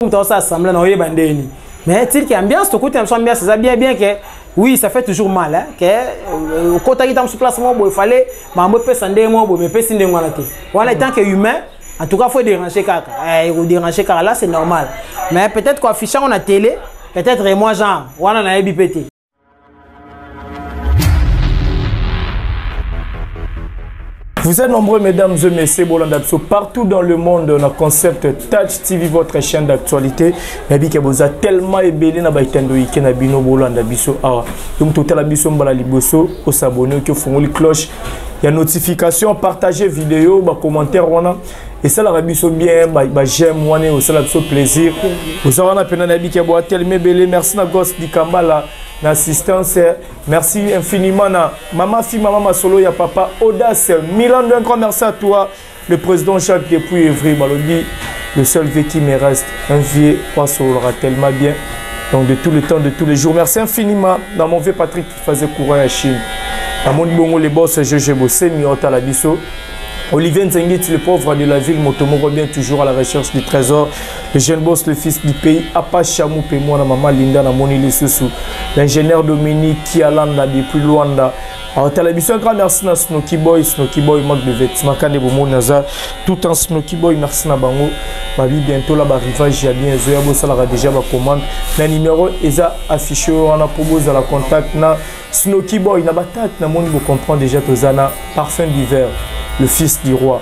Tout ça semble dans les bandeni. Mais tu sais ambiance, tout côté ambiance, c'est bien que oui, ça fait toujours mal hein que quand tu es dans ce placement, il fallait me faire sonder moi, me faire sonder moi là tout. Voilà tant que humain, en tout cas faut déranger kaka. Déranger kaka là c'est normal. Mais peut-être qu'affichant on a télé, peut-être moi genre, on a BPT. Vous êtes nombreux, mesdames et messieurs, partout dans le monde, on a concept Touch TV, votre chaîne d'actualité. Nabi que vous êtes tellement ébélé na baitendo ike na bino bolanda biso awa. Donc tout la biso mbala liboso, au s'abonner, que font les cloches. Il y a notification, partager vidéo, bah commentaire wana. Et ça la biso bien, bah j'aime wana, au ça la biso plaisir. Vous avez un peu nabi que vous êtes tellement ébélé. Merci na gosse di Kambala. L'assistance, merci infiniment à maman, fille, maman, solo, il y a papa, Audace, Milan, un grand merci à toi, le président Jacques depuis Évry, Malodi, le seul vieux qui me reste, un vieux, quoi, ça aura tellement bien, donc de tout le temps, de tous les jours. Merci infiniment dans mon vieux Patrick qui faisait courir à Chine. À mon bongo, les boss, j'ai bossé, Miota la biso. Olivier Nzengit, le pauvre de la ville, Motomo revient toujours à la recherche du trésor. Le jeune boss, le fils du pays, Apa Chamou, moi, la maman Linda, la Moni Lessousou. L'ingénieur Dominique, qui a l'anda depuis Luanda. Alors, tu as un grand merci à Snoky Boy, manque de vêtements, Kane Bomo Naza, tout en Snoky Boy, merci à Bango. Babi, bientôt là, rivage, il y a bien, Zoya Bossala déjà ma commande. Le numéro est affiché, on a proposé à la contact. Snoky Boy, na batat, na Moni, vous comprenez déjà, Tozana, parfum d'hiver. Le fils du roi,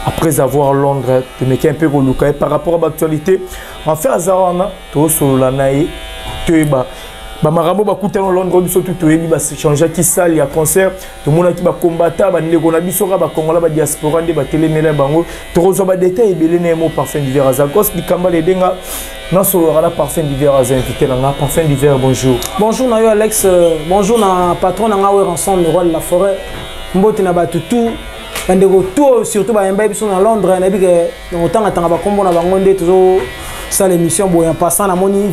après avoir Londres, de me un peu relouqué par rapport à l'actualité. En fait, Azarana, tout sur la naïe, tu es bas. Marambo va coûter en Londres, biso tout est libre, changer qui salle, il y a concert, tout le monde qui va combattre, va négocer, biso va Congola, va diaspora, va téléméler, bango, tout va détailler, belé némo parfum d'hiver à Zagos, di Kamba les denga, non seulement la parfum d'hiver à invité, là, parfum d'hiver, bonjour. Bonjour, Nayo Alex, bonjour, na patron, na ensemble, le roi de la forêt, mbote na batutu. Tout surtout ils sont à Londres, autant attendre comme on a bandé toujours ça l'émission en passant la moni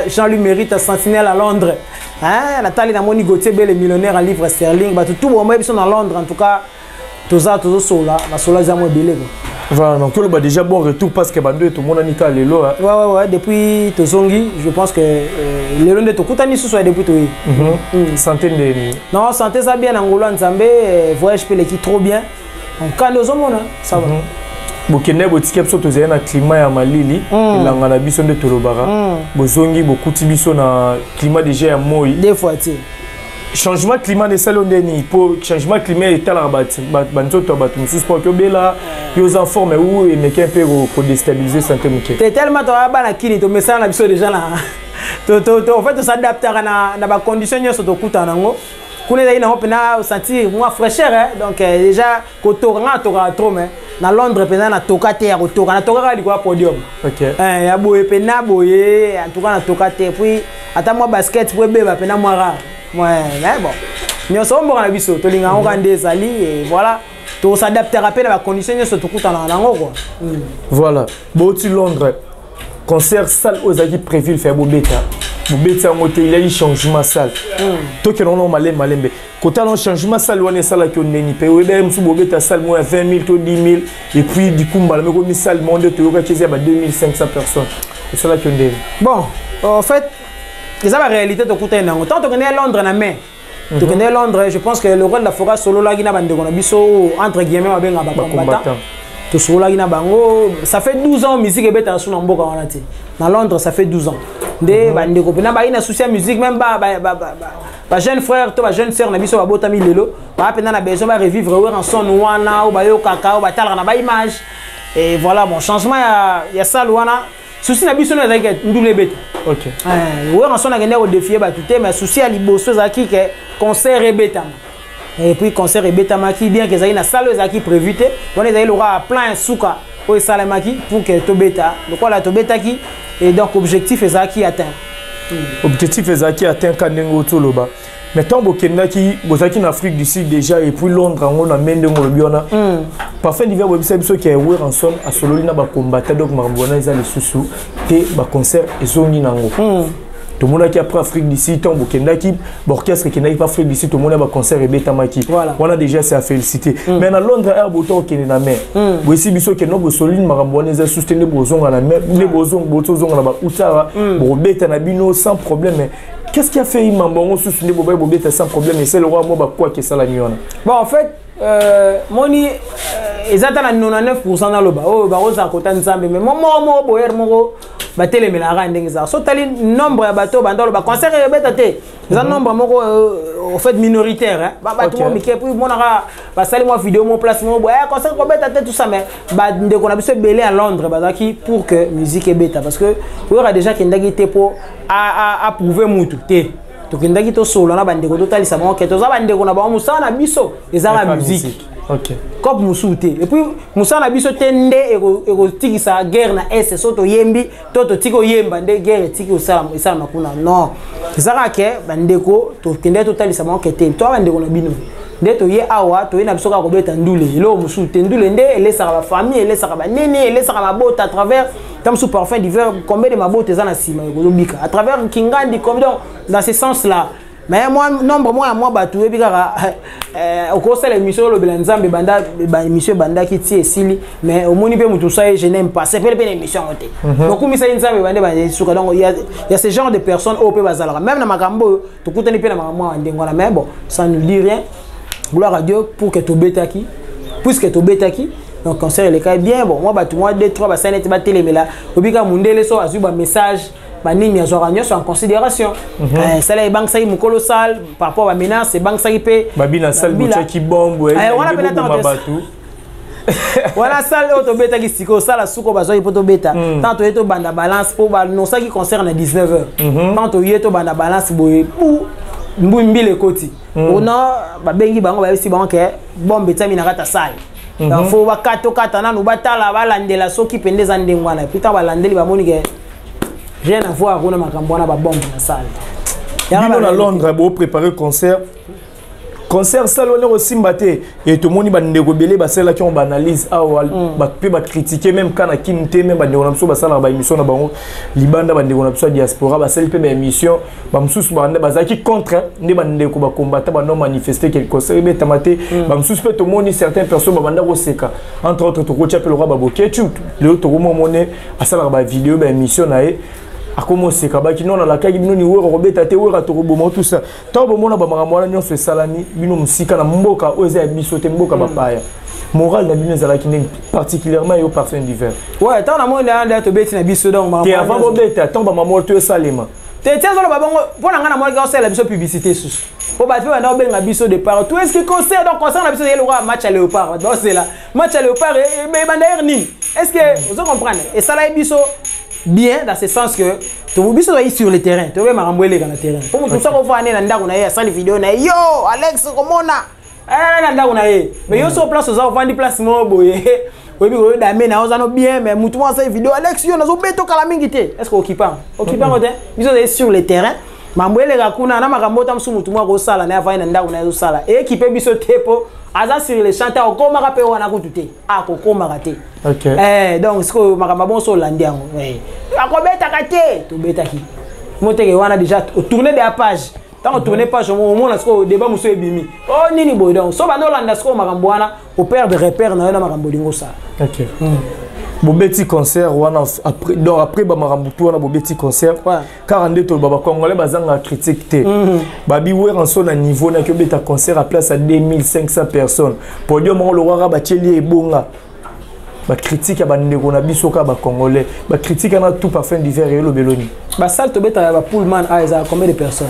Jean-Louis Mérite à Sentinelle à Londres. Hein, Nathalie na moni Gauthier les millionnaires en livres sterling, tout ils sont à Londres en tout cas toujours sola, la sola zamo belé. Voilà, donc le déjà bon retour parce que bandé tout le monde a nika lelo. Ouais depuis Tozongi, je pense que le long de tout kutani sous soit depuis tout. Santé de non, santé ça bien Angola Nzambe, voyage pe l'équipe trop bien. En cas de zone, ça va. Bokene botikep so tozena na climat ya malili elanga na biso nde tolobara bozongi bokuti biso na climat déjà ya moi des fois ti changement climat de salon ndeni pour changement climat etala banzoto batu mususu pour que bela yo en forme ou et meke un peu pour déstabiliser santé muke c'est tellement to bana kini to message na biso déjà là to en fait s'adapter na ba conditions nyoso to kuta nango. Quand on a senti moins fraîcheur, donc déjà, quand on a trop, mais dans Londres, on a toka terre, on a toka quoi podium. Ok. Il y a boye, pena boye, en tout cas, on a toka terre. Puis, attends moi basket, pour bébé, pena moi rare. Ouais, mais bon. Mais on s'en va à la biseau, to linga on rende des alliés et voilà. To s'adapter à la condition de ce tout coup dans la quoi. Voilà. Bon, tu Londres, concert salle aux aguilles prévu le faire beau bêta. Il y a eu changement salle. Tout que l'on a malé. Quand on a changement salle, on est salle qui on est ni payé. On a salle moins 20 000, 10 000. Et puis du coup, on a mis salle monde de 2500 personnes. C'est ça qui on est. Bon, en fait, c'est ça la réalité de côté. Tant qu'on est à Londres, on a main. Donc on est à Londres, je pense que le roi de la forêt solo là, il a entre guillemets avec un combattant. Ça fait 12 ans musique est en son emboka dans Londres, ça fait 12 ans. Des bande copina ba ina souci musique même ba jeune frère to ba jeune sœur na biso ba botami lelo ba pena na besoin ba revivre en son wana ou ba yo kaka ou ba talra na ba image et voilà bon changement ya ça wana souci na biso na zaki ndule beta. OK. Ouais en son na gender au défier ba tout mais souci à liboso zaki que concert et beta. Et puis concert et beta maki bien que ça na salle zaki prévu te on est aura plein souka au salamaki pour que to beta donc voilà to beta qui et donc objectif est ça qui atteint objectif est ça qui atteint quand nengo toloba maintenant bokenda qui bozaki en Afrique du Sud déjà et puis Londres on a mende ngolobiona parfait d'hiver bobisa biso qui est en son à sololi na ba combattre donc marbona ils a les sous te ba concert et zoni nango tout le monde qui après Afrique d'ici tant bokendaki orchestre qui n'a pas Afrique d'ici tout le monde a concert et betamaki on a déjà c'est à féliciter mais à Londres air boto qui est na mer voici biso que no soline marambone za soutenir bozonga na mer les bozonga na ba utara bo beta na bino sans problème. Qu'est-ce qui a fait Imambongo soutenir Boba Bobeta sans problème et c'est le roi Moba quoi que ça la nuit? Bon en fait moni ezata na 99% dans le bas oh ba oza kota nzambe mais mo boyer mo ba telemela ra ndenge za so tali nombre ya bato bandolo ba concert e beta te za nombre moko au fait minoritaire hein ba tout mo mike puis monaka ba sali mo vidéo mo place mo concert ko beta te tout ça mais ba ndeko na biso belé à Londres ba qui pour que musique e beta parce que il y aura déjà qui ndaki te pour à prouver mutu te to kindaki to solo na bandeko to tali sa mo ke to za bandeko na ba musana biso ezala musique. OK. Comme Moussouté. Et puis, Moussa na biso tende ego tiki sa guerre na S soto yembi, toto tiko yemba nde guerre tiki osala makuna. Non. Zara ke bandeko to kende to tali sa makete. To bandeko na bino. Nde to ye awa to ye na biso ka kobeta ndule. Elo Moussouté ndule nde ele saka ba famille, ele saka ba nene, ele saka mabota à travers comme sous parfum d'hiver combien de mabota za na sima ego lobika. À travers Kingandi comme dans ce sens là. Mais moi nombre moi batu ebikaka au cours de l'émission le Belanzambe banda émission banda qui tie sili mais au moni pe mutu ça je n'aime pas c'est pas une émission côté donc comme ça nzambe banda banda suka donc il y a ce genre de personnes au pe bazala même na makambo to kutani pe na makambo ndengona mais bon ça ne dit rien gloire à Dieu pour que to betaki puisque to betaki donc concert le cas bien bon moi batu moi 2 3 ba sanete ba telemela obika mundele so azuba message banini ya zoragno en considération ça les banques ça y colossal par rapport à menace c'est banque ça y paie babina salle bocha qui bombe voilà voilà salle auto beta qui siko sala suko bazo poto beta tant to eto banda balance pour non ça qui concerne à 19h tant to yeto banda balance boye pour mbile koti ona babengi bango ba si bango ke bombe tami na kata salle donc faut ba kato kata na no batala balandela soki pendeza ndengwana putain balandeli ba moni ke rien à voir avec ma bombe dans la salle. Bino à Londres, vous préparez concert. Concert, ça l'on est aussi batté. Et tout le monde va négocier, bah celles qui ont analyse, va critiquer même quand on kimte, même bah négocier, bah ça là, bah émission na bango, Liban bah négocier diaspora, bah celle qui fait émission, bah msous bah qui contre, né bah négocier bah combattre, bah non manifester quelque chose. Mais tamaté, bah msous peut tout le monde certaines personnes bah banda roseka. Entre autres, tout le monde le roi bah boké, tu le tout le monde monnaie, à ça là bah vidéo, bah émission na a commencé kabaki non na la kaki bino ni wero robeta te wera to robomo tout ça tant bo mona ba makamwana nyonso salani bino musika na mboka oza biso te mboka bapaya moral na bino zala ki particulièrement au parfum d'hiver ouais tant na mona nda to beti na biso donc ma te avant bo beta tant ba mamol to salema te tiens zo ba bongo pona nga na mo ka osala biso publicité sous po ba tu ba na benga biso de partout est-ce que concert donc concert na biso yelo match à léopard donc c'est là match à léopard mais banda erni est-ce que vous comprenez et ça là biso bien dans ce sens que tu veux bien aller sur le terrain tu veux marambouler dans le terrain pour tout ça qu'on fait na ndako na ya sali vidéo na yo Alex komona na ndako na ye mais yo sur place za vendre place mo boye oui bi da me na ozano bien mais mutu mo sa vidéo Alex yo nazo beto kala mingi te est-ce que occupant côté biso aller sur le terrain mambwele ga kuna na makambo ta msu mutu mo ko sala na ya na ndako na yo sala et équipe biso tepo aza sur les chanteurs au koma rapé wana kututé a ko koma raté OK donc ce que makamba bon so landi yango akobeta kate to beta ki moteke wana déjà tourner des pages tant tourner page au moment ce que débat muso ebimi oh nini boy donc so bando landa ce que makambo wana au père de repère na makambo lingo ça OK Bobeti concert wana après donc après ba marambutu wana bobeti concert 42 to baba congolais bazanga critique te babi wer en son niveau na que beta concert à place à 2500 personnes podium on le roi ba tcheli ebonga ba critique ya bandeko na biso ka ba congolais ba critique na tout parfum d'hiver et le beloni ba salle to beta ba pullman a ça combien de personnes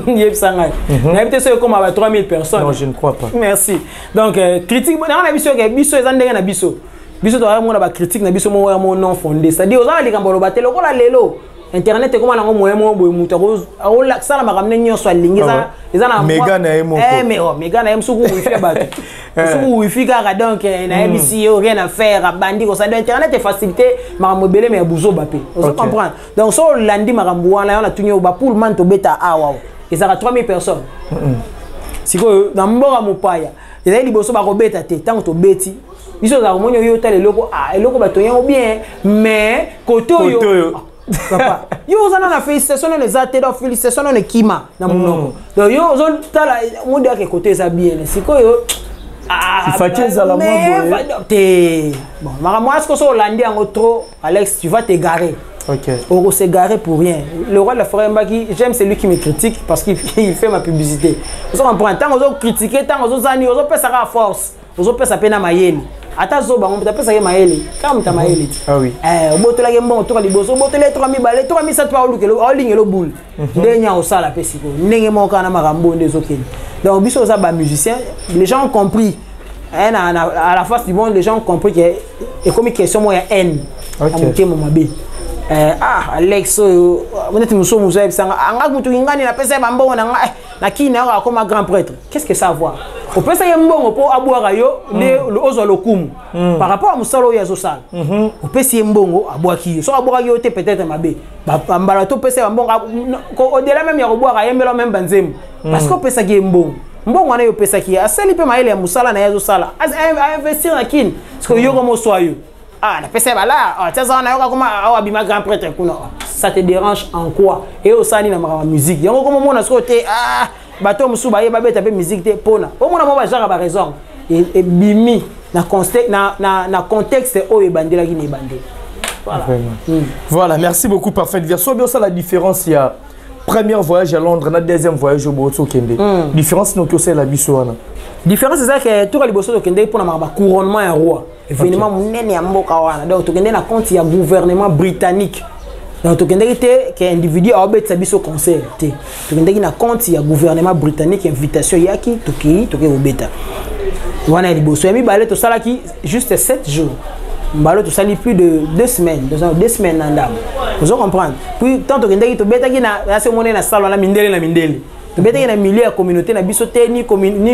yeb sanga na habité so comme ba 3000 personnes non je ne crois pas merci donc critique na biso ke biso ezandenge na biso biso to mona ba critique na biso mo non fondé c'est-à-dire ozala likambo lo batelo ko la lelo internet e koma na ngo moyemo boy muta ko la sala makamne nyonso alingiza ezana mega na emo mais mega na emsuku wifi bato suku wifi ka donc na ABC rien à faire bandi ko ça internet est facilité makambo belé mais buzo bapé on comprend donc so landi makambo wana na tunyo ba pour man to beta awa ezaka 3000 personnes siko na mboka mopaya ezali liboso ba ko beta te tant to beti biso za monyo yo tale loko eloko bato yango bien mais koto yo papa yo ozana na félicitation les até donc félicitation na kima na monoko donc yo ozon tala monde ya côté ça bien sikoyo il faut que la mode bon moi est-ce que ça Hollandi en trop Alex tu vas te garer. OK. On s'est garé pour rien. Le roi de la forêt Mbaki, j'aime celui qui me critique parce qu'il fait ma publicité. Vous comprenez, tant qu'on critiquer, tant qu'on zani, on peut ça à force. On peut ça peine à maïeli. Ata zoba, on peut pas ça maïeli. Quand tu maïeli. Ah oui. On botte la game bon, tu as les boss, on botte les 3000 balles, 3700 pas au look, au ligne le boule. Dernier au sala pesiko. N'engé mon kana marambo des ok. Donc biso ça ba musicien, les gens ont compris. À la face du monde, les gens ont compris que et comme question moi il y a haine. OK. Alex, vous êtes monsieur Moussa, na kina comme grand prêtre. Qu'est-ce que ça voit? On peut ça mbongo pour aboira yo le ozolokum par rapport à musalo ya zosal. On peut si mbongo aboaki. So aboira yo te peut-être mabe. Ba mbalato peut ça mbongo au-delà même ya boira yembelo même banzem. Parce qu'on peut ça qui mbongo. Mbongo wana yo pesa ki asali pe maele ya musala na ya zosala. A investir na kin. Parce que yo comme soyo. Na pesa bala, ça na yoka kuma abima grand prêtre kuna. Ça te dérange en quoi? Et au sani na ma musique. Yango comme mona ce côté bato musu ba yeba beta pe musique te pona. Au mona mo ba jara ba raison. Et bimi na contexte o ebandela ki ne bande. Voilà. Voilà, merci beaucoup parfaite version. Bien ça la différence il y a premier voyage à Londres, na deuxième voyage au Botswana Kende. Différence no que c'est la bisoana. Différence c'est ça que tout le Botswana Kende pour na ma couronnement ya roi. Événement munene ya mboka wana. Donc tokende na compte ya gouvernement britannique. Donc tokende te que individu a obet biso concert te. Tokende na compte ya gouvernement britannique invitation yaki toki obeta. Wana liboso ya mi balé to sala ki juste 7 jours. Mbalo to sali plus de 2 semaines, 2 semaines na ndam. Vous comprenez? Puis tant tokende to beta ki na se monene na sala na mindele. Tu bêtes dans milieu communauté na bisoté ni communauté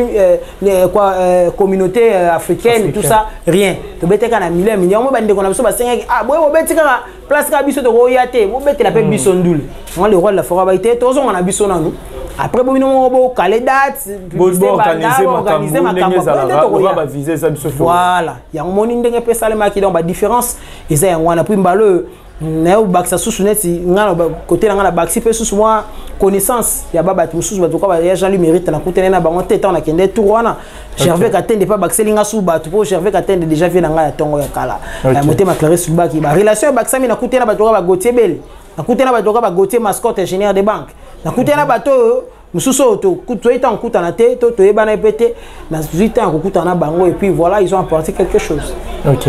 africaine tout ça rien tu bêtes dans milieu on bande qu'on a biso ba 5 boy bêtes ka place ka biso to royauté on bêtes la pe biso ndule on le roi de la forêt ba été tozo on a biso nanu après bo bino calé date organiser ma campagne ba viser ça biso voilà ya moni ndenge pe salema ki donc ba différence eza ya wana puis mbalo na yo baksa susu neti ngana côté na ngana baksi pe susu moi connaissance ya baba tu susu batuka ba ya Jean lui mérite na kutene na bango teta na kende tour wana Gervais Katende pas bakselinga su batu po Gervais Katende déjà vient na ngana tongo ya kala motema Clarisse Subaki ba relation baksa mi na kutena batuka ba Gauthier Bell na kutena batuka ba Gauthier mascotte ingénieur de banque na kutena bato mususu to kutoita nkuta na te to yeba na pété na 18 ans kukuta na bango et puis voilà ils ont apporté quelque chose. OK.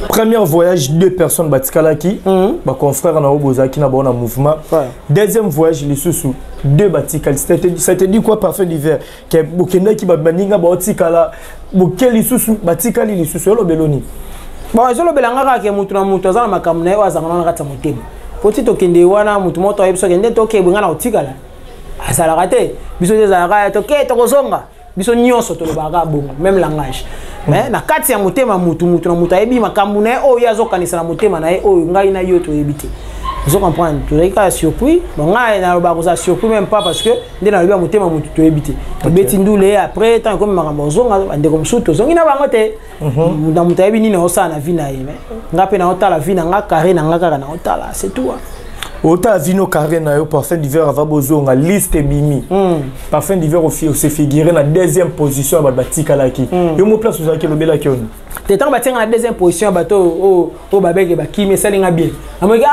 Premier voyage, 2 personnes Batikalaki, ma confrère na Obozaki na bon mouvement. Deuxième voyage, les sous 2 Batikal. Ça te dit quoi parfait d'hiver? Que Bokenda qui va baninga Batikala, Bokel les sous Batikali les sous le beloni. Bon, je le belanga que mutu na mutu za makamna yo azanga na kata motema. Poti to kende wana mutu moto yebiso kende to ke bungana otikala. Asala kate, biso des ara to ke to kozonga. Biso nyonso to le baga bongo, même langage. Mais na kati ya motema mutu na mutu ayebi makambu na o yazo kanisa na motema na o ngai na yo to yebite. Vous comprenez? Tu es pas surpris. Bon ngai na ba ko surpris même pas parce que ndena lobi motema mutu to yebite. To beti ndule après tant comme makambo zonga ande comme suto zongi na bango te. Na mutu ayebi nini osa na vie na ye. Ngape na otala vie na nga carré na nga kaka na otala, c'est tout. Ota vino carré na yo parfum d'hiver ava bozonga liste bimi. Parfum d'hiver au se figurer na deuxième position ba Batikalaki. Yo mo place uzaki lobela ki on. Te tant batinga na deuxième position bato o babeke ba kimi salinga bien. Amoki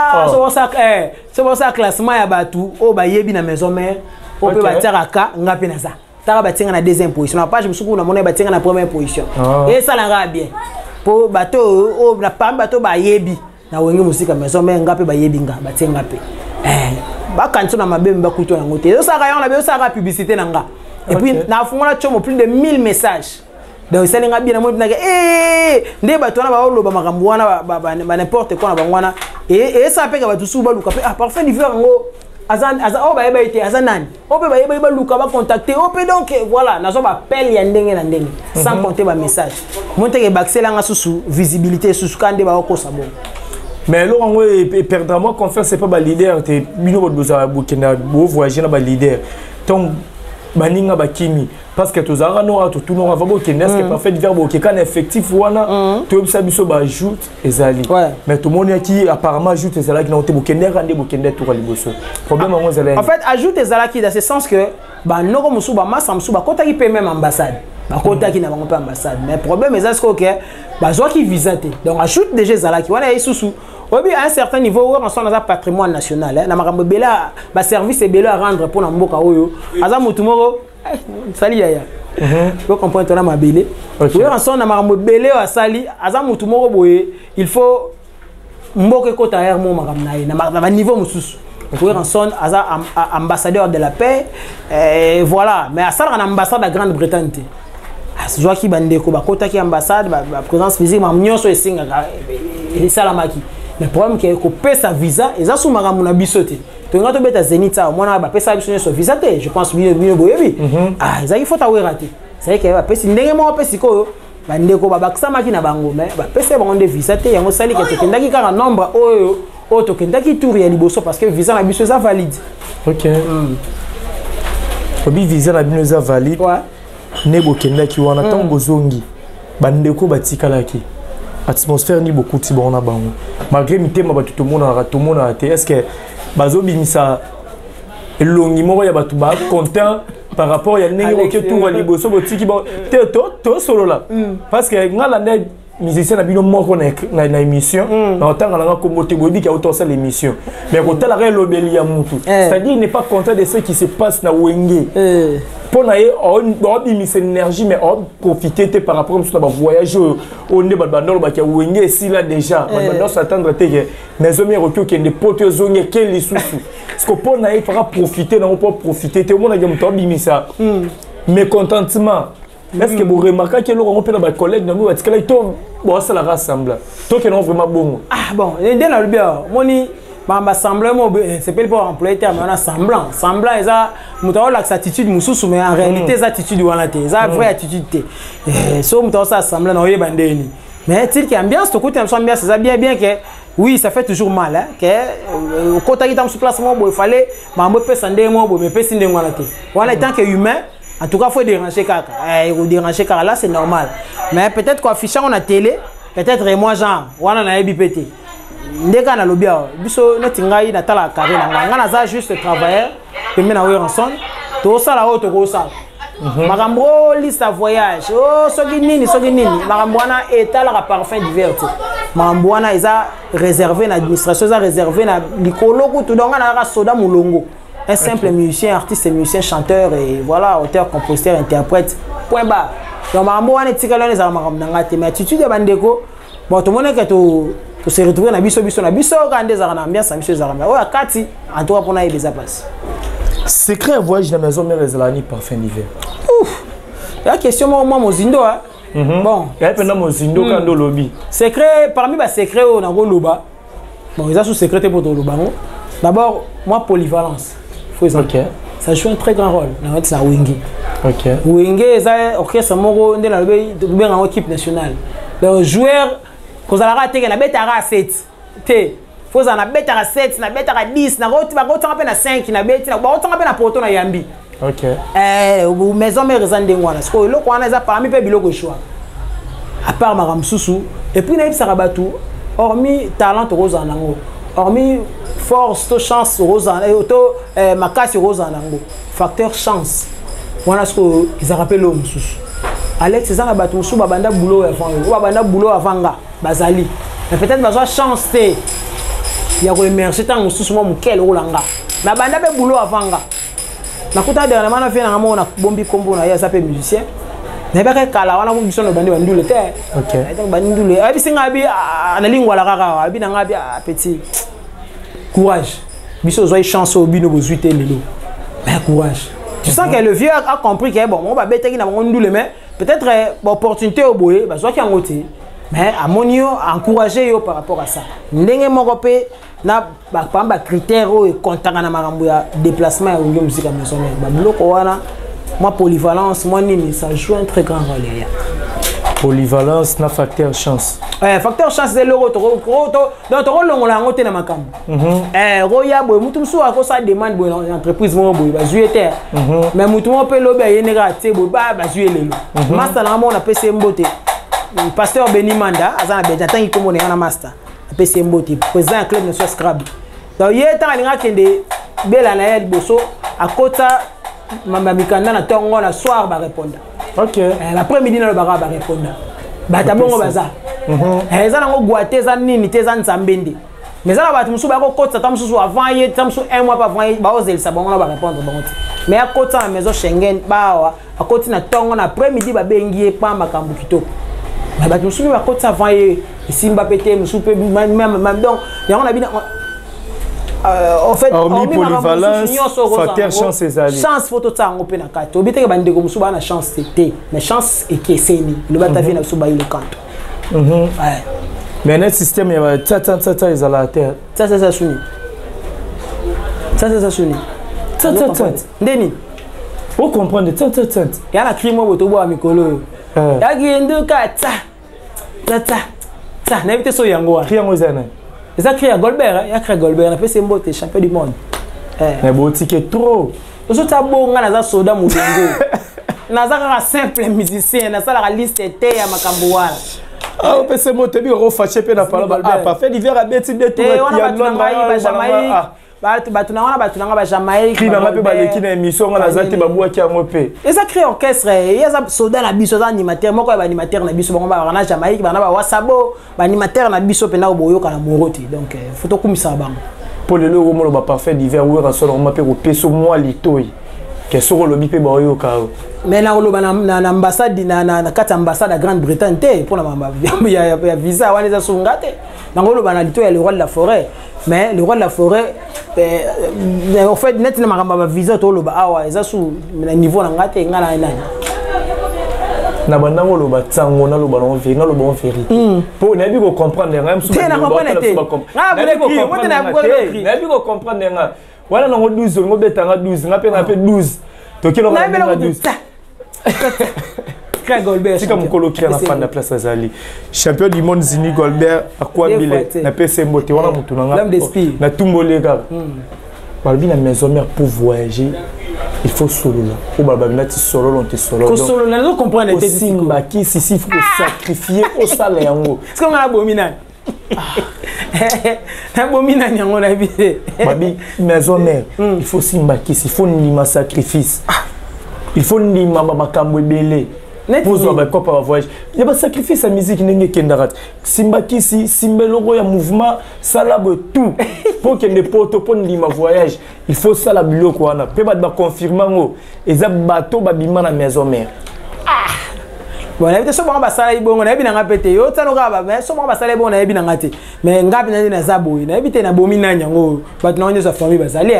so ça classement ya batu o ba yebi na maison mère o pe batiraka ngapi na za. Tara batinga na deuxième position. Na page musuku na mona batinga na première position. Et ça langa bien. Po bato o na pam bato ba yebi. Na wengi musika maison mais ngape ba yebinga batie ngape ba kanto na mabembe ba kuto na ngote yo saka yon na be yo saka publicité na nga et puis na fungola chomo plus de 1000 messages donc ça nga bien na mo binaka nde bato na ba oloba makambo wana ba n'importe quoi na bangwana et ça peka ba tusu ba luka pe parfait d'hiver ngo azan o ba yeba ite azanani o pe ba yeba luka ba contacter o pe donc voilà na so ba appel ya ndenge na ndenge sans compter ba message monte ke baxela nga susu visibilité susu kande ba ko sabo. Mais alors, on va perdre moi confiance, c'est pas le leader. Tu es bino boza bukina, beau voyager na ba leader. Donc baninga bakimi parce que tous ara no tout non va bokende est-ce que parfait verbe ok quand effectif wana to bisa biso ba ajoute ezali mais tout monde qui apparemment ajoute ezala qui na te bokende rande bokende tout liboso problème en ezala en fait ajoute ezala qui dans ce sens que ba noko musu ba massa musu ba kota qui peut même ambassade ba kota qui na bango pas ambassade mais problème est-ce que ok ba zo qui visate donc ajoute déjà ezala qui wana isusu oui, à un certain niveau, on a un patrimoine national. On a un service à rendre pour la mboka. Salut Yaya. Vous comprenez ma belle. Oui, on a un belé à Sali. Il faut mboka kota air mo na niveau mususu. Oui, on a un ambassadeur de la paix. Voilà, mais à ça on a un ambassade de Grande-Bretagne. Je vois qu'il y a une ambassade, la présence physique, et salamaki. Le problème c'est que paie sa visa et ça sous maramuna bisoté. Tu regardes au bêta Zénith ça, moi on a paie sa visa sur visa je pense mieux boyebi. Ah, ça il faut t'avoir raté. C'est que va paie si ndenge mo paie siko ba ndeko ba bakisa maki na bango mais ba paie ba onde visa te yango sali que tokenda ki kaka nombre oyo tokenda ki tour ya liboso parce que visa na biso ça valide. OK. Obi visa na biso ça valide. Ouais. Nebo kenda ki wana tant bozongi. Ba ndeko batikalaki. Atmosphère ni beaucoup de bon bango malgré mité ma batu tout monde a est-ce que bazo bimisa elongi moko ya batu ba content par rapport ya ndenge ke tout liboso botiki ba to solo là parce que ngala ndé musicien na bino moko na émission na otanga na kombo te bobi ka auto ça l'émission mais ko tala re lobeli ya mutu c'est-à-dire il n'est pas content de ce qui se passe na wenge pour naie on bimisa énergie mais on profiter par rapport à ba voyage au ne bandolo ba ka wenge si là déjà bandolo s'attendre te que mais hommes retour que des potes zonge quel les sous parce que pour naie fera profiter non pas profiter te mon agam to bimisa mais contentement est-ce que vous remarquez que l'on peut la collègue nous est-ce que là bon ça la rassemble toi que non vraiment bon ah bon dès la bien moni ma semblant c'est pas pour employer terme on a semblant et ça muto la attitude mususu mais en réalité ça attitude wana te ça vraie attitude te so muto ça semblant na oyeba ndeni mais il y a ambiance to côté ambiance ça bien que oui ça fait toujours mal hein que quand tu es sur place moi il fallait mambo pesa ndemo bo me pesa ndemo wana te wana tant que humain. En tout cas, il faut déranger kaka. Il déranger kaka là, c'est normal. Mais peut-être qu'affichant on a télé, peut-être moi genre, on a un BPT. Dès qu'on a le bien, biso netingai na tala carré na ngana za juste travailleur, que mena we ensemble. To ça la haute ko ça. Makambo liste à voyage. Oh soki nini. Makambo wana état la parfum divers. Makambo wana isa réservé na administration, ça réservé na likolo ko tout donc na soda mulongo. Un simple musicien, artiste, musicien, chanteur et voilà, auteur, compositeur, interprète. Point barre. Donc, on est tiré les armes mais attitude de bandeko. Bon, tout le monde que se retrouver dans biso quand des armes ambiance, biso armes. Ouais, Kati, en tout cas pour naïe des passes. Secret voyage dans la maison mère Zelani parfum d'hiver. Ouf. La question moi mon zindo hein. Bon, il y a pendant mon zindo quand do lobby. Secret parmi les secrets on a loba. Bon, ils ont sous secret pour ton loba. D'abord, moi polyvalence. Okay. Ça joue un très grand rôle dans ça Wenge. OK. Wenge est orchestre moko ndé na bien en équipe nationale. Le joueur ko za la rater na betara 7. Té, faut za na betara 7, na betara 10, na roti ba roti na 5 na beti na ba roti na poto na yambi. OK. Maison mère zande ngwana. Parce que le ko wana za parmi pe biloko choix. À part maramsusu et puis na ibsa rabatu hormis talent rosa nango. Hormis force, chance, auto, makasi rosanango. Facteur chance. Voilà ce qu'ils appellent l'homme. Alex, c'est ça la bateau sous babanda boulot avant. Ou babanda boulot avant ga. Bazali. Mais peut-être besoin chance te. Il y a remercié tant sous moi quel rolanga. Mais babanda be boulot avant ga. Na kuta dernièrement on a fait un moment on a bombi combo na ya s'appelle musicien. Mais pas que kala wana ko biso no bandi bandule te. OK. Donc bandule. Abi singa bi na lingwa la kaka. Abi na ngabi petit. Courage. Biso zoy chance au bino bozuite lelo. Mais courage. Tu sens que le vieux a compris que bon, on va bêter qui n'a pas le mais peut-être opportunité au boye, bah soit qui en côté. Mais à mon niveau, encourager par rapport à ça. Ndenge mokopé na ba pamba critère et contact na marambo ya déplacement au musique à maison. Bah bloco wana, moi polyvalence, moi nini, ça joue un très grand rôle. Polyvalence na facteur chance. Facteur chance c'est l'euro donc to longola ngote na makambo. Roya boy mutu mso akosa demande boy entreprise mo boy ba juete. Mais mutu mo pe lobe yenera te boy ba juelelo. Master na mo na PC Mbote. Pasteur Benimanda azana beja tangi komo na master. Na PC Mbote président club na so Scrabble. Donc yeta alinga kende bela na yel boso akota mama mikanda na tongo na soir ba répondre. OK. L'après-midi na le bara ba répondre. Bata bongo baza. Eza nango guate za nini te za nzambende. Mais ça ba tumusu ba ko kota tamusu avant ye tamusu un mois pas avant ye ba ozel sa bongo na ba répondre bongo. Mais à kota na maison Schengen bawa akoti na tongo na après-midi ba bengi pa makambu kitoko. Ba tumusu ba kota avant ye simba pété musu pe même donc yango na bina en fait hormis polyvalence facteur chance ezali chance photo tango pe na kati obite ke bande ko musuba na chance té mais chance et que c'est ni le bata vient na suba ile kanto mais net système ya tata ezala terre ça suni ndeni on comprend de tata ya na crime boto bo amikolo ya giendo kata na éviter so yango yango zana. Ils ont créé Goldberg, il a créé Goldberg, il a fait ses mots, champion du monde. Mais bon, ticket trop. Nous sommes bon, on a soda moutongo. Naza un simple musicien, naza la liste était à Makambouala. Ah, on peut se monter, on va fâcher pe na parole pas fait l'hiver à bête de tout. On a battu ba Jamaïque. Qui n'a pas pu baler qui na émission on a zati ba boaki yango pe. Ils ont créé orchestre, il y a soda na biso animateur, moko ba animateur na biso ba na Jamaïque, ba na ba Wasabo, ba animateur na biso pe na boyo kana moroti. Donc photo kumisa bango. Pour le logo mo ba parfait d'hiver ou ra solo ma pe ko peso moi litoi. Que soro lobi pe ba yo ka. Mais na oloba na ambassade na kati ambassade à Grande-Bretagne te pour il y a visa wana za sungate. Na oloba na litoi le roi de la forêt. Mais le roi de la forêt en fait net na makamba visa to oloba awa eza sous niveau na ngate ngana nani. Na banda oloba tsango na loba on vérité na loba on vérité. Pour na bi ko comprendre même sous. Na bi ko comprendre nga. Wala na 12 ngo betanga 12 ngape na pe 12. Tokelo na 12. Goldberg. C'est comme coloquer na fin de la place Azali. Champion du monde Zini Goldberg à quoi billet na PC Mbote wana mutu na nga. Na tumbolega. Balbi na maison mère pour voyager. Il faut solo là. Ou balbi na ti solo on ti solo. Ko solo na zo comprendre te simba qui si il faut sacrifier au salaire yango. C'est comme na bomina. Na bomina nyango na bité. Babi maison mère. Il faut simba qui il faut nima sacrifice. Il faut nima makambo ebele. Pour voir quoi voyage. Il y a pas sacrifice à musique n'engé kendarat. Simba kisi, simba logo ya mouvement, ça la tout. Pour que ne poto pour lima voyage, il faut ça la biloko wana. Pe ba confirmer ngo. Eza bateau ba bima na maison mère. Bon, na bité so ba basala ibongo na bina ngapete yo tsano ka ba mais so ba basala ibongo na bina ngate. Mais ngapi na zaboyi. Na bité na bomina nyango. Ba tuna onyo sa famille bazali.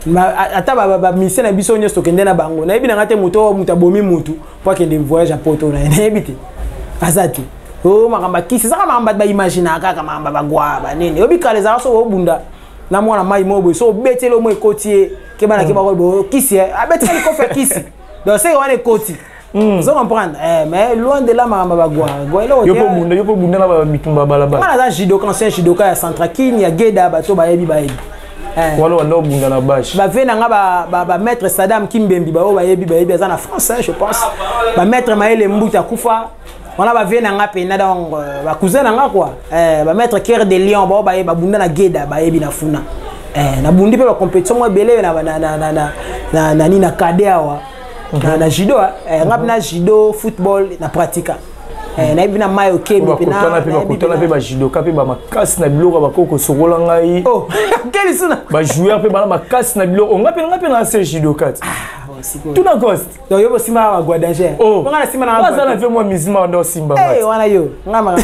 Ata ba mission na biso nyo stokende na bango na yebi na ngate moto mutabomi mutu pour que des voyage à poto na ebité azati o makamba kisi saka makamba ba imagine kaka makamba bagwa ba nini obi kale za so obunda na mwana mai mobo so betelo mo ekotie ke bana ke ba ko kisi abeteli ko fa kisi donc c'est on ekoti vous comprendre mais loin de là makamba bagwa yo po bunda na ba mitumba balaba mana za judoka ancien judoka ya Centrafrique ya Geda bato ba yebi ba yebi. Voilà, on a oublié la bâche. Bah venez ba maître Saddam Kimbembi ba yebi en France je pense. Ba maître Maël Mbuta Kufa. On a ba venez nga pena donc ba cousin nga quoi. Ba maître Cœur de Lion ba bunda na Geda ba yebi na funa. Na bundi pe ba compétition mo belé na ni na kadeawa. Na judo nga na judo football na pratika. Na ibina mayo kemi pena kutana pe ba judo ka pe ba makasi na biloko ba koko sokola ngai oh quel suna ba joueur pe ba makasi na biloko nga pe na se judo kat tout na cost donc yo sima ba gwa danger oh nga na sima na ba za fait moi misima ndo simba eh wana yo nga ma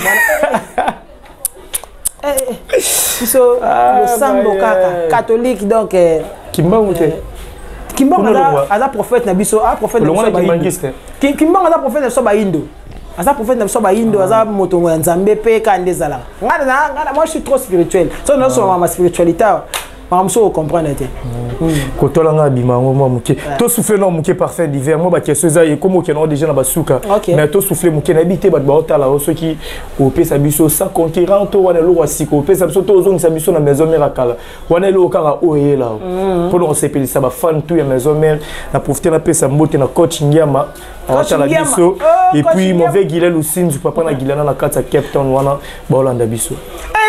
so le sambo kaka catholique donc kimbangu te kimbangu aza prophète na biso prophète na biso kimbangu aza prophète na biso ba indo. Asa prophète na soba indo asa motongo ya nzambe pe ka ndezala ngana moi je suis trop spirituel so non so ma spiritualité mamso comprendre te kotolanga bimango moi muke to souffler non muke parfait d'hiver moi ba question za comme ok non déjà na basuka mais to souffler muke na bité ba otala ceux qui au pesa biso sa conquérant to wana lo wasiko pesa biso to zong sa biso na maison mère akala wana lo kara oye là pour nous sepeli ça ba fan tout ya maison mère na profiter na pesa mbote na coach Ngiama otala biso et puis mauvais Guilel aussi du papa na Guilana na kata Cape Town wana ba Olanda biso.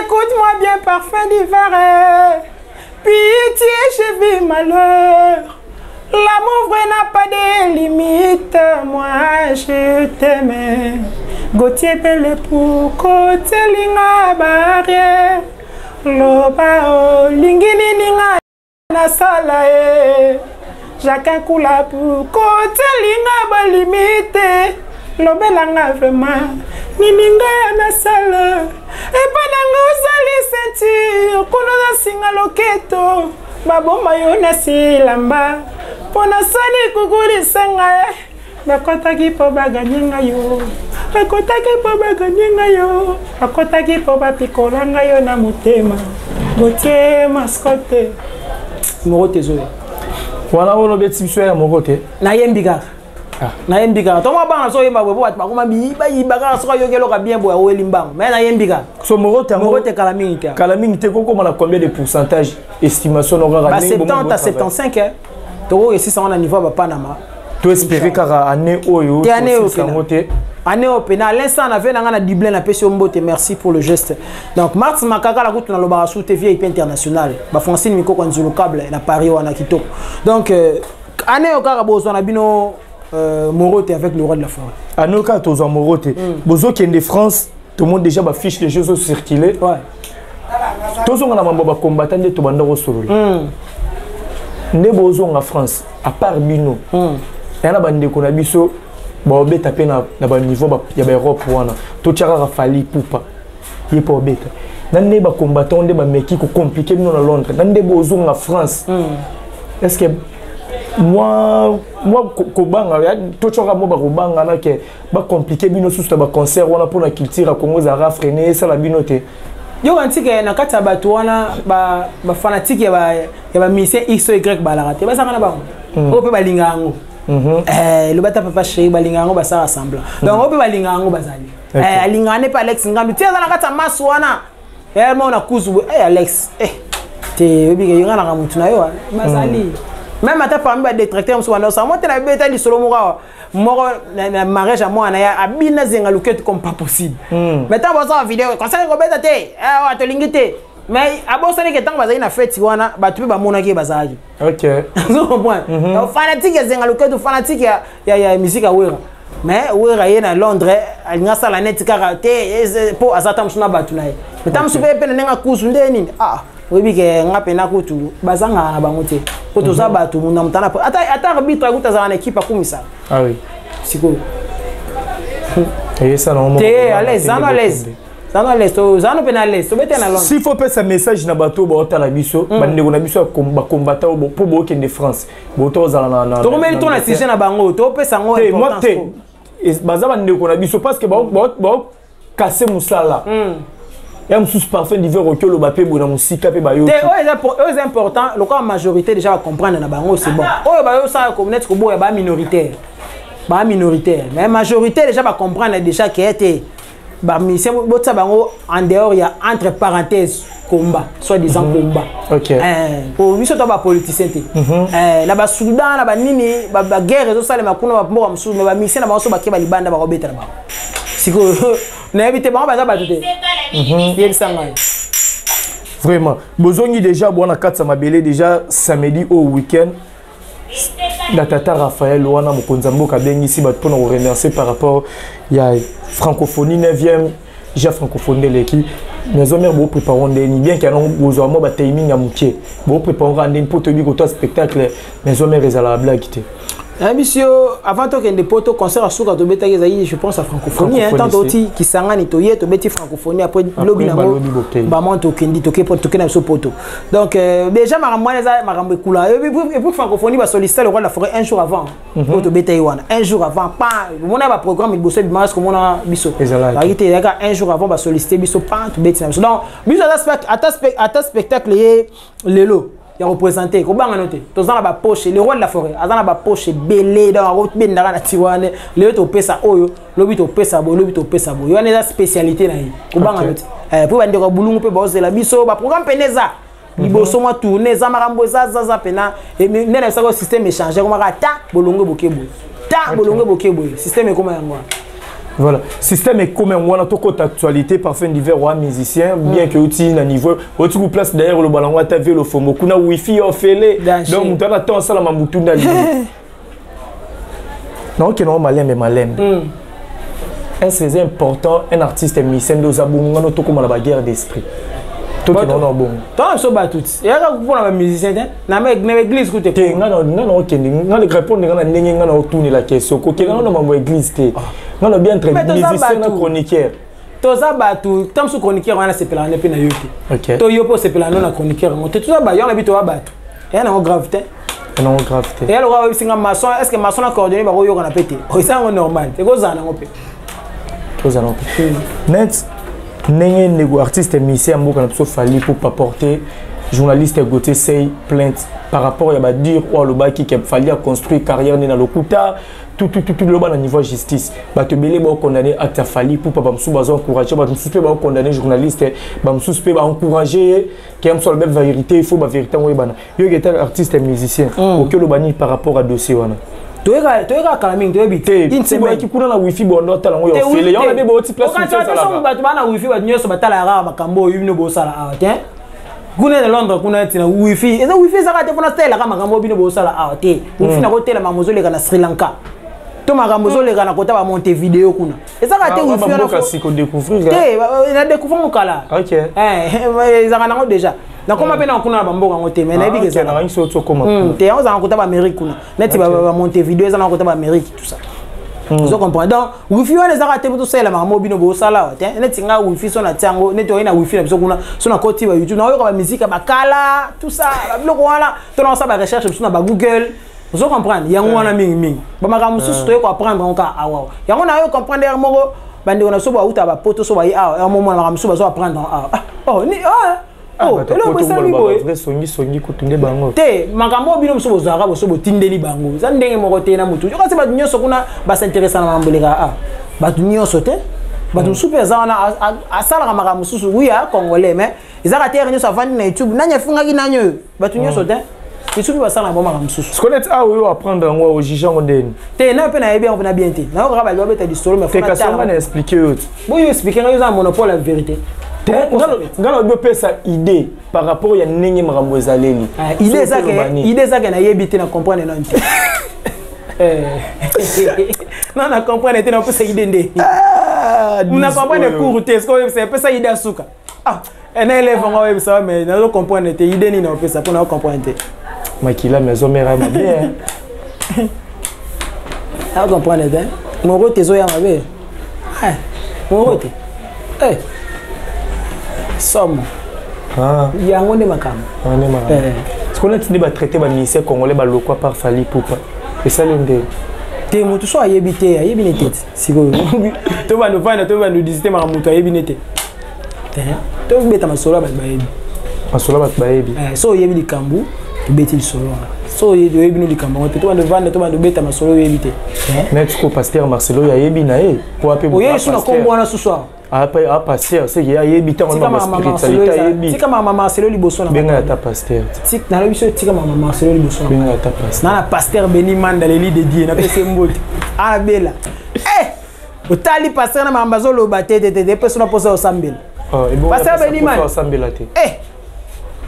Écoute-moi bien, parfum d'hiver. Pitié, je vis malheur. L'amour vrai n'a pas de limite. Moi, je t'aimais. Gauthier Belle pour côté linga barrière. Loba lingini ninga na sala e. Chacun coula pour côté linga ba limite. Lobelanga vraiment. Nininga na sala. Et pendant que ceinture, qu'on a singa loketo, baboma yo na silamba, pona sani kukuri sanga, bakota ki po baganyinga yo, bakota ki po baganyinga yo, bakota ki po bapikolanga yo na mutema, Gauthier mascotte, morote zoe. Wana ono beti biso ya morote. Na yembiga. Na yembika to ma bana so yemba bo wat bakoma bi ba yibaka so yo kelo ka bien bo o elimbango mais na yembika so morote kalaming te koko mala combien de pourcentage estimation no ga 70 à 75 hein to ko 600 na niveau ba panama to espérer kara année oyo année au pénal l'instant na ve na Dublin na pesi mbote merci pour le geste donc Martins Makaka la route na lobara sous TV international ba Francine Mikoko nzulu câble na Paris wana kitoko donc année au kara bozo na bino Morote avec le roi de la forêt. À nos cas, tous en Morote. Bozo qui est de France, tout le monde déjà affiche les choses circuler. Ouais. Tous on a un combattant de tout le monde au sol. Ne bozo en France, à part Bino. Il y a un bande qu'on a biso, bah tapé na niveau il y a Europe wana. Tout chara fali poupa. Il est pas bête. Nan ne ba combattant de ba meki ko compliqué Bino na Londres. Nan de bozo en France. Est-ce que moi kobanga to choka mo ba kobanga na ke ba compliqué bino susta ba concert wana pour la culture Congo za rafrené ça la binote yo antike na kata ba wana ba fanatique ya ba musicien X ou Y ba la raté ba sanga na ba o pe ba lingango le bata papa chéri ba lingango ba ça rassemble donc o pe ba lingango ba zali alingane pa Alex ngambi tia na kata masu wana mo na kuzu Alex te obiga yinga na mutu na yo ba zali. Même à ta parmi les détracteurs, on s'en monte la bête du solo mora. Moro na mariage à moi na ya abina zenga luket comme pas possible. Mais tant que ça vidéo, quand ça robeta te, ah te lingite. Mais abo ça que tant bazali na fête wana, ba tu ba mona ki bazali. OK. Vous comprenez? Fanatique zenga luket fanatique ya musique a wera. Mais wera yena Londres, alinga sala net karaté pour azata msuna batu na. Mais tant soupe pe nenga kusu ndeni. Ah. Oui, que ngapena kutu bazanga na bangote koto za batu muna mtana ata arbitre akuta za na équipe akumisa ah oui siko et ça non te à l'aise à l'aise to zano penaliste to bete na Londres s'il faut passer un message na bato ba otala biso bande na biso ba combattre pour boke de France boto za na to meli to na sujet na bango to pesa ngo importance et bazaba ndeko na biso parce que ba casser musala. Il y a un sous-parfum d'hiver au Kyo, Bapé, Bona Moussika, Bayo. C'est important, le cas majorité déjà va comprendre na bango c'est bon. Oh, bah, ça connaître que bon, il y a minoritaire. Bah, minoritaire. Mais majorité déjà va comprendre déjà qu'il était. Bah, mais c'est ça bango en dehors, il y a entre parenthèses combat, soi-disant combat. OK. Pour lui, c'est pas politicien. Là-bas, Soudan, là-bas, Nini, la guerre, et tout ça, les Makuna, va mourir, mais la mission, là-bas, on va libanda, va robéter là-bas. C'est que, n'invitez pas, on va tout. Vraiment. Bozongi déjà, bon, on a 4 samabélé déjà samedi au week-end. La Tata Raphaël, on a Mokonzambo Kabengi ici pour nous remercier par rapport à francophonie 9e, déjà francophonie de l'équipe. Mes hommes vont préparer des bien qu'il y a besoin de timing à moutier. Vont préparer un pour te dire que toi spectacle, mes hommes réservent la blague. Monsieur, avant que des potos concert à Souka to beta je pense à francophonie tant d'autres qui sangani to yé to beti francophonie après lobby na ba monto kendi to ke poto na so poto. Donc déjà marambe kula et puis francophonie va solliciter le roi de la forêt un jour avant pour to beta wana un jour avant pas mon a programme il bosse bimas comme on a biso. La été là un jour avant va solliciter biso pas to beta. Donc biso à spectacle lelo il représenté ko banga noté to zana ba poche le roi de la forêt azana ba poche belé dans la route ben na tiwane le to pesa oyo lobi to pesa bo yo na spécialité na yi ko banga noté pour bande ko bulungu pe ba ozela biso ba programme peneza liboso mo tourner za marambo za pena et nena ça ko système échanger ko maka ta bolongo bokebo système comme yango. Voilà, système est commun. On a tout côté actualité, parfait divers ou musicien, bien que outil à niveau. Au tu place derrière le ballon, on t'a vu le fomo. Kuna wifi offélé. Donc on attend ça la mamoutouna. Non, que non malin mais malin. C'est important, un artiste est musicien de Zabou, on a tout comme la bagarre d'esprit. Tout est non bon. Toi so ba tout. Et là pour la musicien na église ko te. Non OK, non les répondre na ndenge na tourner la question. Ko ke na ma église te. Non bien très musicien na chroniqueur. To za ba tout, tam so chroniqueur on a se pela na pe na yote. OK. To yo po se pela na chroniqueur. On te tout ça ba yo na bito ba tout. Et na gravité. Non gravité. Et alors on singa maçon, est-ce que maçon a coordonné ba yo na pété. Ça on normal. C'est ko za na ngopé. Ko za na ngopé. Net Nengue artiste musicien mboka na biso fali pour pas porter journaliste Gauthier say plainte par rapport à dire ou le baki qui fallait construire carrière na lokuta tout le bas na niveau justice ba te belé ba condamner acte fali pour pas msou ba encourager ba msou ba condamner journaliste ba msou ba encourager qui aime sur la vérité il faut ba vérité ngoi bana yo qui est artiste musicien auquel le bani par rapport à dossier wana toyeka kalaming toyebite insema ki kuna na wifi bondo tala ngo yo fele yo na be boti place tu ça là ba tu bana wifi ba nyoso batala ra makambo yibino bo sala a te kuna na Londres kuna tina wifi eza wifi zaka te fona style ka makambo bino bo sala a te wifi na hôtel mamozo le kana Sri Lanka to makambo le kana kota ba monter vidéo kuna eza ka te wifi na ko siko découvrir te na découvrir kala OK ezaka nango déjà na koma pena kuna ba mboka ngote mais na bi ke na ngso to koma te on za kota ba Amérique kuna neti ba monter vidéo za na kota ba Amérique tout ça vous comprenez donc wifi on ezaka te to sala ma mobino bo sala te neti nga wifi so na tiango neti ina wifi na biso kuna so na koti ba YouTube na yo ka ba musique ba kala tout ça ba biloko wana to na sa ba recherche biso na ba Google vous comprenez yango wana mingi ba makamu susu to ko apprendre nka awa yango na yo comprendre moko bande ona so ba uta ba poto so ba yi a moment na makamu so ba so apprendre oh ni oh elo bo sali boy vrai songi kutunde bango te makambo bino mso bozaka boso botindeli bango za ndenge moko te na mutu yo kasi ba dunyo so kuna ba s'intéresser na mamboleka ba dunyo so te ba dun super za na asala ka makambo susu wiya congolais mais izaka te renyo sa vandi na YouTube nanya funga ki nanyo ba dunyo so te isubi ba sala ba makambo susu connaître yo apprendre ngo au jijan ndeni te na pe na bien on a bien te na ko ba lo beta di solo mais faut na ta on expliquer autre bon yo expliquer nga yo za monopole la vérité ngalo be pesa idée par rapport ya ndenge makambo ezaleli idée zake na yebite na comprendre non te non na comprendre te na pesa idée ndé na comprendre court te est-ce que c'est pesa idée asuka un élève on va ça mais na comprendre te idée ni na pesa pour na comprendre te makila maison mère ma bien na comprendre te mon rote zo ya mabe mon rote somme yango ne makam ce qu'on a dit ba traiter ba ministère congolais ba lokwa par Fally Ipupa et ça l'ende te mutu so ayebite ayebinete siko to ba no fana to ba no disite ma mutu ayebinete to beta masolo ba yebi masolo ba yebi so yebi likambu beti solo so yebi no likambu to ba no vanda to ba no beta masolo yebite net ko pasteur Marcelo ya yebi na ko ape bo yesu na kombo na suswa après pasteur c'est qu'il y a yebita on va spiritualité yebi tika mama Marcelo liboso na benga ta pasteur tik na lobiso tika mama Marcelo liboso benga ta pasteur na pasteur Beni Manda leli de Dieu na pese mbote ana bela otali pasteur na mambazo lo batete te pese na posa osambela pasteur Beni Manda osambela te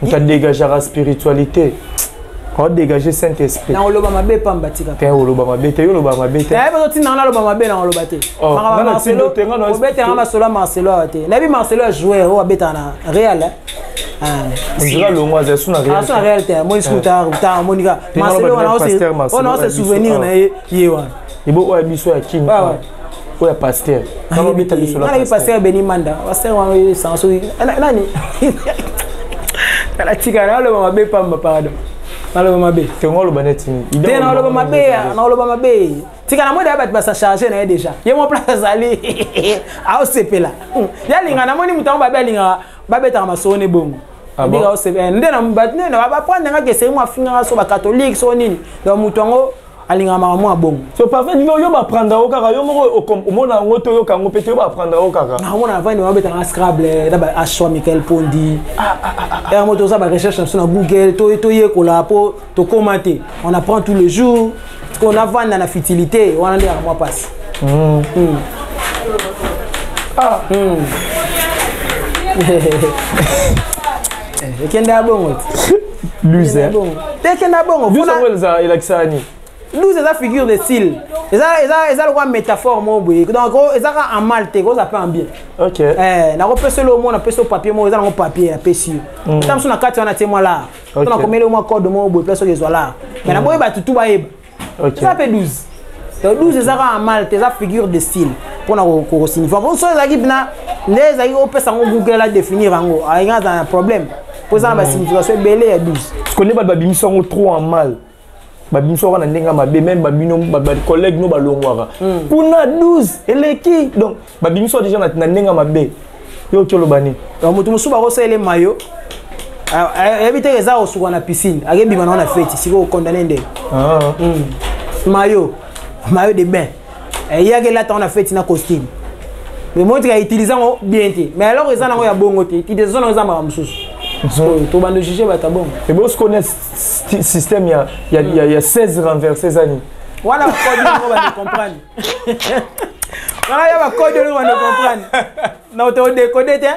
on t'a dégagé la spiritualité on dégager Saint-Esprit na oloba mabe pamba tika te oloba mabe te oloba mabe te na ba tina na oloba mabe na oloba te Marcelo obeta na masolo Marcelo ate na bi Marcelo joueur o abeta na Real On dirait le mois c'est une réalité. C'est une réalité. Moi je suis ta Monica. Marcelo on a ce souvenir na yewa. Ibo wa biso ya king. Ouais, pasteur. Non, mais tu as pasteur Benimanda. Pasteur, sans souci. Nani. La tika, na le mabe pamba pardon. Na le mabe. C'est moi le baneti. T'es na le mabe. Tika na moi d'abord ba sa charger na déjà. Ye mon place ali. A OCP là. Ya linga na moni mutango babe linga babe ta masone bongo. Ndiga OCP. Ndena mbatne na ba prendre nga ke c'est moi finga so ba catholique so nini. Donc mutango alinga mama bon. So parfait yo ba prendre au kaka yo moko au mona ngoto yo kango pete yo ba prendre au kaka. Na mona va ni ba beta na Scrabble da ba Ashwa Michael Pondi. Et moto ça ba recherche sur Google to ye kola po to commenter. On apprend tous les jours. On a vendu dans la futilité, on a dit à moi passe. Kenda bon. Loser. T'es kenda bon. Loser il a que ça ni. Loser ça figure de style. Et ça le métaphore mon boy. Donc ça en mal te ça peut en bien. OK. Na ko pese le mot na pese papier mo ça na papier na pese. Tam so na carte on a témoin là. On a comme le mot code mon boy place que là. Mais na boy ba tout ba yeba. OK. Ça fait 12. Donc 12 ça en mal te ça figure de style. Pour na ko signifier. Pour ça ça qui na les aïe au pese en Google là définir ngo. Il y a un problème. Pour ça la signification belé à 12. Je connais pas babimi sont trop en mal. Babimi sont na ndenga mabe même babino ba collègue no balongwaka. Kuna 12 eleki. Donc babimi sont déjà na ndenga mabe. Yo kyolo bani. Donc mutu musuba ko sele mayo. Éviter les arts sur la piscine. Avec bima na fête si vous condamner ndé. Mayo de bain. Et il y a que là on a fait na costume. Mais moi tu as utilisé bien té. Mais alors ils en ont ya bongo té. Tu des zones ils en ba msusu. To bande juger ba ta bon. Et bon ce connaît système il y a 16 renversés années. Voilà code on va comprendre. Voilà il y a code on va comprendre. Na to décoder té.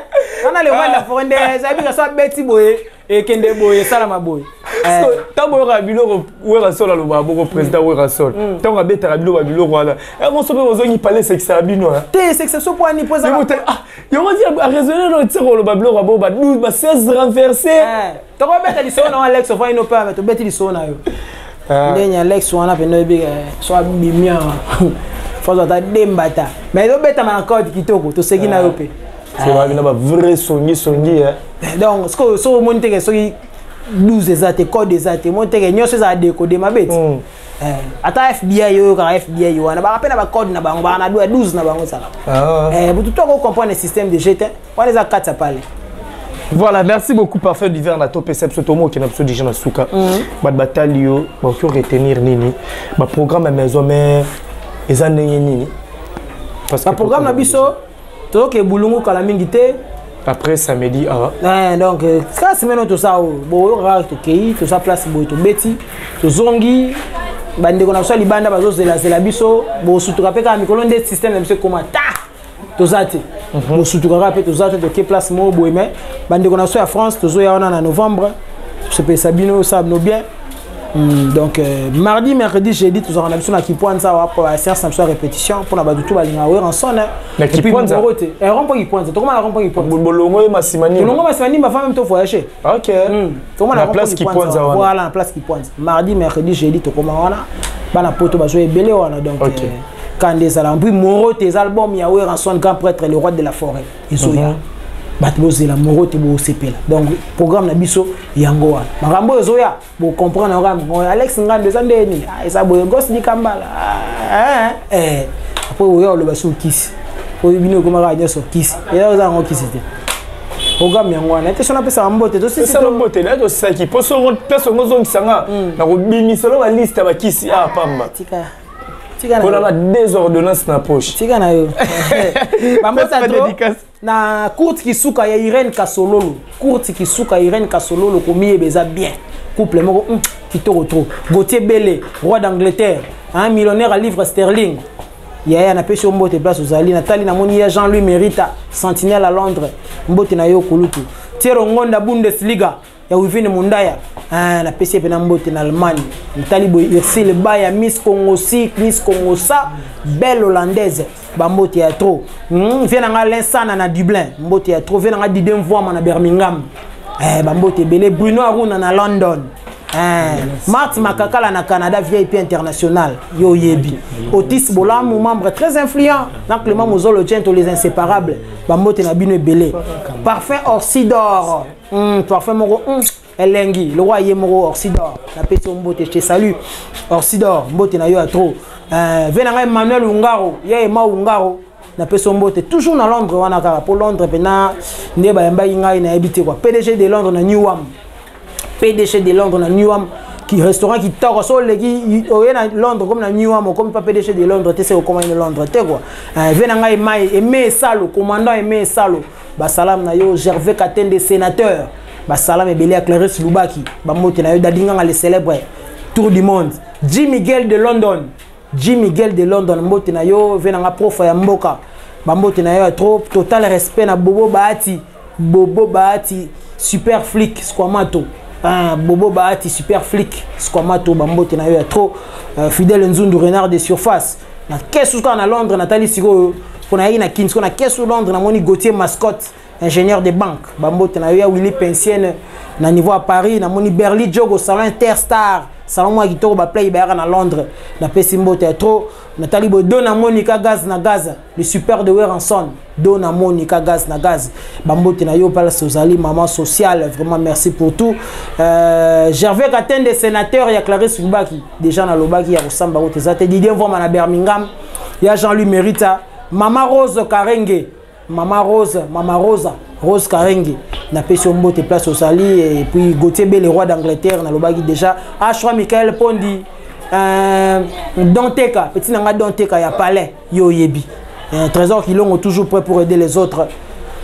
On a le mal la fonde ça bi ka so beti boye et kende boye salama boye. Tant que Rabilo Werasol le président Werasol. Tant que Beta Rabilo Rabilo voilà. Et mon soeur aux ogni palais c'est que ça Rabino. T'es c'est que ce point ni pose. Yo on dit à raisonner dans tiro le Babilo Rabo ba 12 ba 16 renversés. Tu vas mettre du son dans Alex va ino pas mettre beti du son na yo. Ndenya Alex wana pe no bi so bimia. Faut ça dembata. Mais do beta ma code kitoko to seki na yo pe. C'est vrai songi hein. Donc ce que so monter que so 12 exact code exact monter que nyose za décoder ma bête ata FBI yo ka FBI yo na ba rapena ba code na bango ba na 12 na bango sala pour tout comprendre le système de GT on les a 4 ça parler. Voilà, merci beaucoup parfait d'hiver na top perception tomo qui n'a pas déjà na suka ba batalio ba faut retenir nini ba programme à maison mais eza nini parce que programme na biso to ke bulungu kala mingi te. Après samedi donc ça semaine tout ça bon rare to kei tout ça place boy to beti to zongi bande ko na so libanda bazo zela biso bo sutuka pe ka mikolo nde système na biso comment ta to zati bo sutuka ka pe to zati to ke place mo boy mais bande ko na so ya France to zo ya na novembre se pe sabino ça no bien. Donc mardi, mercredi, jeudi, tout ça on a besoin qui pointe ça pour la séance de répétition pour la base de tout balinga ouais en sonne. Mais qui pointe ça? Et rond qui pointe. Comment la rond qui pointe? Bolongo et Massimani. Bolongo Massimani ma femme même to voyager. OK. La place qui pointe ça. Voilà, la place qui pointe. Mardi, mercredi, jeudi, tout comment on a. Bana poto bazo belé on a donc quand des albums puis Moro tes albums ya ouais en sonne grand prêtre le roi de la forêt. Isoya. Batboze la moro te bo CP là. Donc programme na biso yango wa. Makambo ezoya bo comprendre ngam Alex ngande za ndeni. Esa bo gosse di kambala. Après oyo le baso kiss. Po bino ko mara nyoso kiss. Et là za ngo kiss te. Programme yango wana. Te sona pesa mbote to c'est ça mbote là to ça qui po so personne ngozo ngisanga na ko bimi solo la liste ba kiss pamba. Tika on a des ordonnances na poche. Tika na yo. Bambota dédicace. Na courte qui souka ya Irene Kasololo. Courte qui souka Irene Kasololo ko mié beza bien. Couple moko qui to retro. Gauthier Bellé, roi d'Angleterre, un millionnaire à livre sterling. Yaya na pêche mbote place ozali Nathalie na moni ya Jean-Louis Merita, sentinelle à Londres. Mbote na yo kulutu. Thierry Ngonda Bundesliga. Ya Wivine Mundaya na PC pe na mbote na Allemagne Nathalie Boyersil Baya Miss Congo Si Miss Congo Sa belle hollandaise ba mbote ya trop vient nga Lensana na Dublin mbote ya trop vient nga Didem Voama na Birmingham Bambote belé Bruno Aruna na London. Marthe Makakala na Canada VIP international yo yebi. Otis Bolamou membre très influent. Donc le membre Zolo Gento les inséparables. Bambote na bino belé. Parfum Orsidor. Parfum moro Elengi, le roi Yemoro Orsidor. La pétion mbote, je te salue. Orsidor, mbote na yo a trop. Venanga Emmanuel Ungaro, Yema Ungaro. Na pétion mbote, toujours dans Londres, wana kara. Pour Londres, pena, neba yamba inga ina habité quoi. PDG de Londres na Newham. PDG de Londres na Newham. Qui restaurant qui tord, so le qui, oye na Londres comme na Newham, comme pas PDG de Londres, tu sais comment il est Londres, tu quoi. Venanga Aimé Salo, commandant Aimé Salo. Basalam na yo, Gervais Katende, sénateur. Salam et Belé à Clarisse Loubaki. Bamote na yo dadinga le célèbre Tour du monde. Jim Miguel de London. Jim Miguel de London. Mbote na yo venanga prof ya mboka. Bamote na yo trop total respect na Bobo Bahati. Bobo Bahati super flic squamato. Bobo Bahati super flic squamato. Bamote na yo trop fidèle Nzundu Renard de surface. Na kesu ka na Londres Nathalie Sigo. Kuna yi na Kings na kesu Londres na moni Gauthier mascotte. Ingénieur de banque, Bambote na yo Willy Pensienne na niveau à Paris, na moni Berly Jogo salon Interstar, salon moi qui to ba play ba na Londres, na Pesimbote trop, Nathalie Bodo na Monica Gaz na Gaza, le super de Weranson, do na Monica Gaz na Gaz, Bambote na yo Palace Ozali maman sociale, vraiment merci pour tout. Gervais Katende sénateur ya Clarisse Loubaki, déjà na Lobaki ya Rosamba Otezate, Didier Voma na Birmingham, ya Jean-Louis Merita, Mama Rose Karenge. Mama Rosa, Rose Karenge, na Pession Mbote place au Sali, et puis Gauthier B, le roi d'Angleterre, na Lobagi déjà, Ashra Michael Pondi, Danteka, petit nanga Danteka, ya Palais, yo yebi. Un trésor qui l'ont toujours prêt pour aider les autres,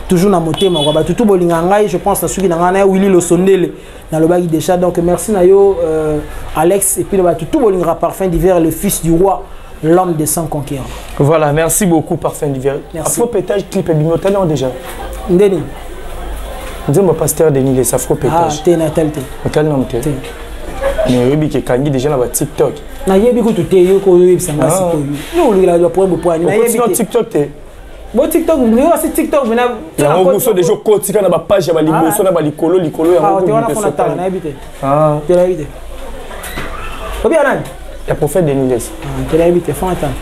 toujours na moté, ma roi, tout bolingangai, je pense à celui qui n'a Willy Le Sondele, na Lobagi déjà, donc merci na yo, Alex, et puis tout bolingera parfum d'hiver, le fils du roi. L'homme des 100 conquérants. Voilà, merci beaucoup, Parfum d'hiver. Afro pétage, clip et bimotalent déjà. Ndeni. Nous sommes pasteur Denis, les afro pétage. Ah, t'es natal. Quel nom t'es? Mais Ruby qui est déjà dans TikTok. Na yebi ko tout yo ko yo ça m'a siko yo. Yo la pour na yebi TikTok t'es. Bon TikTok, mais c'est TikTok mais na. Ya ngoso déjà kotika na ba page ya ba liboso na ba likolo ya ngoso. Ah, tu wana fona tala na yebite. Ah, tu la yebite. Obi anan. Il y a prophète Denis Les. Tu l'as invité, faut attendre.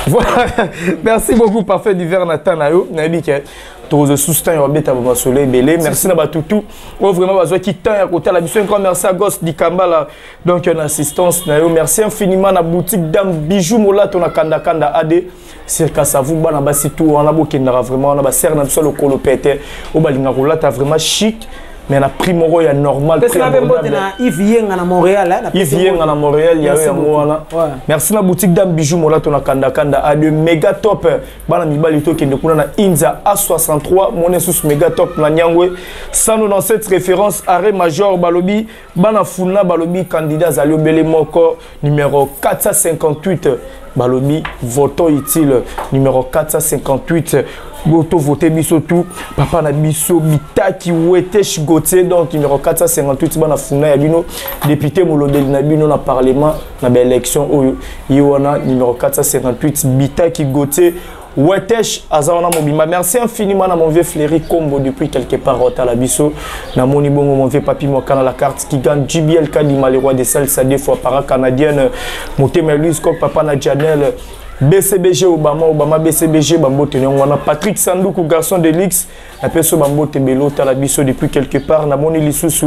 Voilà, merci beaucoup, Parfait d'hiver Nathan Nayo. Nabi qui est tous les soutiens au bêta au soleil belé. Merci na batutu. Oh vraiment besoin qui tient à côté la mission. Encore merci à Gosse di Kambala donc une assistance Nayo. Merci infiniment à boutique Dame Bijou Mola ton kanda kanda AD. Circa ça vous bana basi tout on a beaucoup n'ara vraiment on a serre na solo kolopete. Au balinga rola ta vraiment chic. Mais la prix moro ya normal. Parce que la même na Yves Yenga na Montréal. Yves Yenga na Montréal, il y a moi. Merci na boutique Dame Bijou Mola ton kanda kanda a de méga top. Bana mibali to kende kuna na Inza A63 monnaie sous méga top na Nyangwe. 197 référence arrêt major Balobi bana Funa Balobi candidat Zalio Belé Moko numéro 458 Balobi voto utile numéro 458. Goto voté biso tout papa na biso bitaki wetesh Gauthier donc numéro 458 bana Funa ya bino député molobeli na bino na parlement na ba élection oyo yiwana numéro 458 bitaki Gauthier wetesh azana mobima. Merci infiniment à mon vieux Fléry Combo depuis quelque part au Talabiso na moni bongo mon vieux papi mo kana la carte qui gagne JBL Kadima le roi des salles ça deux fois par canadienne Motema Louis Coq papa na Janelle BCBG Obama BCBG Bambote Nyongwana Patrick Sandoukou garçon de l'X la personne Bambote Belo Talabiso depuis quelque part na moni lisusu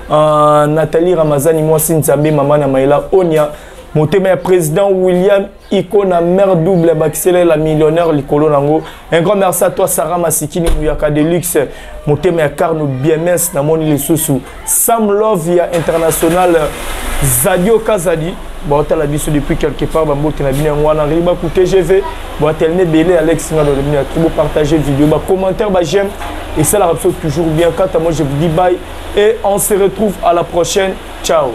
Nathalie Ramazani moi Sinzambe maman na Maïla Onia Motema président William Icona mère double Baxele la millionnaire Likolo Nango. Un grand merci à toi Sarah Masikini Mouyaka Deluxe. Motema Carno BMS na moni lisusu Sam Love via international Zadio Kazadi. Bon, tu as la biso depuis quelque part, Bambo, tu as bien un riba pour TGV. Bon, tu as le belé Alex, tu as trop partager vidéo, commentaire, j'aime. Et ça, la toujours bien. Quant à moi, je vous dis bye. Et on se retrouve à la prochaine. Ciao.